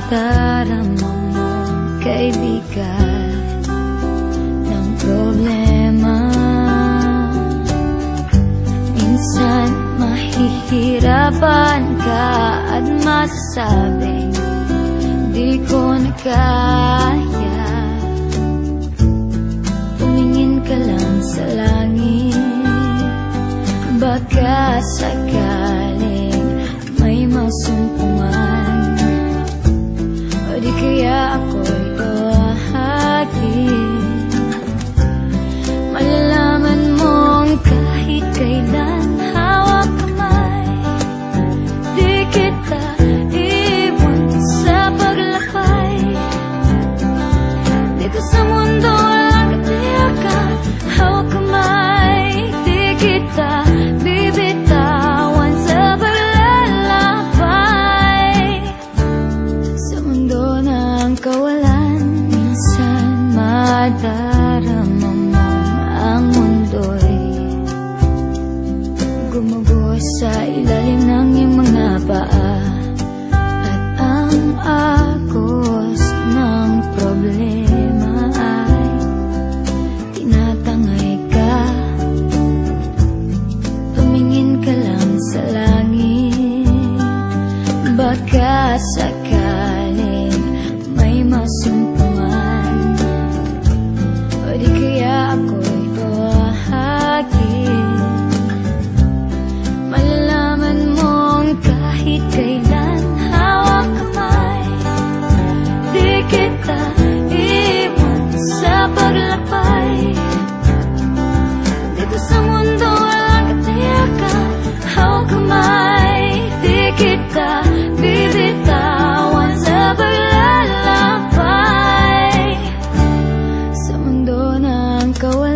madarama mo, kaibigan, ng problema. Minsan mahihirapan ka at masasabing di ko na kaya. Tumingin ka lang sa langit, baka sakaling may masumpungan, o di kaya ako'y bahagi. Malalaman mong kahit kailan hawak kamay, di kita iwan sa paglakbay. Dito sa mundo walang katiyakan, hawak kamay, di kita bibitawan sa paglalakbay. Sa mundo ng kawalan, minsan madarama mo ang mundo'y gumuguho sa ilalim ng iyong mga paa, at ang agos ng problema ay tinatangay ka. Tumingin ka lang sa langit, baka sakaling may masumpungan, o di kaya ako'y bahagi. Malalaman mong kahit kailan hawak kamay, di kita iwan sa paglakbay. Dito sa mundo walang katiyakan, hawak kamay, di kita bibitawan sa paglalakbay. Sa mundo ng kawalan,